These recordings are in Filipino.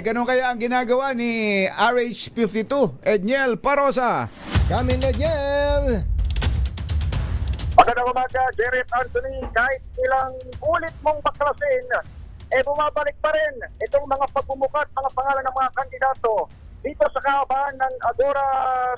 ganun kaya ang ginagawa ni RH52, Edniel Parosa. Kami Edniel. Magandang umaga, Jerry at Anthony. Kahit ilang ulit mong baklasin, bumabalik pa rin itong mga pagbumukat, mga pangalan ng mga kandidato dito sa kahabaan ng Agora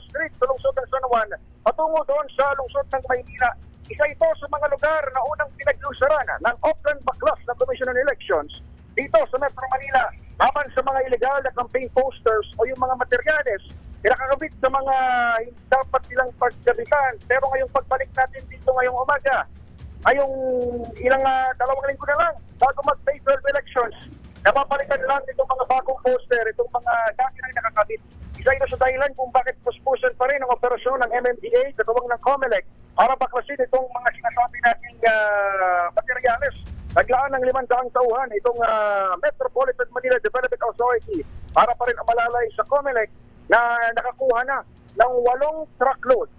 Street sa lungsod ng San Juan, patungo doon sa lungsod ng Maynila. Isa ito sa mga lugar na unang pinaglusaran ng Oakland Baklas ng Commission on Elections dito sa Metro Manila laban sa mga illegal na campaign posters o yung mga materyales pinakakabit sa mga hindi dapat silang pagkabitan. Pero ngayong pagbalik natin dito ngayong umaga, ay yung ilang dalawang linggo na lang bago mag-May 12 elections, napapalitan lang itong mga bagong poster, itong mga dati na nakakabit. Isa ito sa dahilan kung bakit puspusan pa rin ang operasyon ng MMDA sa gawang ng COMELEC para baklasin itong mga sinasabi nating materyales. Naglaan ng 500 tauhan itong Metropolitan Manila Development Authority para pa rin malalay sa COMELEC na nakakuha na ng 8 truckload,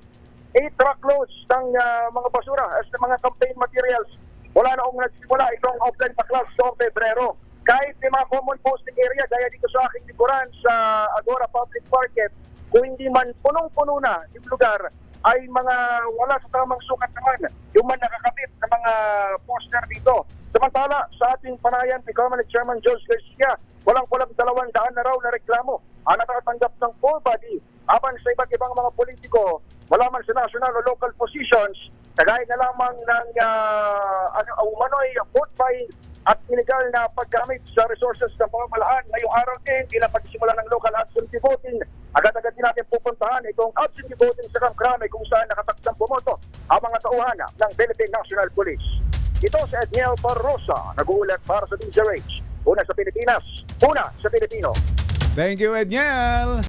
8 truckloads ng mga basura as ng mga campaign materials mula noong nagsimula itong Oakland Baklas noong Pebrero. Kahit may mga common posting area gaya dito sa aking likuran sa Agora Public Market, kung hindi man punong-puno na yung lugar, ay mga wala sa tamang sukat naman yung man nakakabit sa mga poster dito. Samantala, sa ating panayan, ni COMELEC Chairman George Garcia, walang-walang 200 na raw na reklamo ang natatanggap ng full body aban sa iba't ibang mga politiko, wala man sa national o local positions, kagaya na lamang ng umano'y vote buying at illegal na paggamit sa resources ng pamamalaan. Ngayong araw din, bilang pagsimula ng local absentee voting, agad-agad din natin pupuntahan itong absentee voting sa Kamkrame kung saan nakataksang bumoto ang mga tauhan ng Philippine National Police. Ito si Edniel Parosa, nag-uulat para sa DZRH. Una sa Pilipinas, una sa Pilipino. Thank you, Edniel.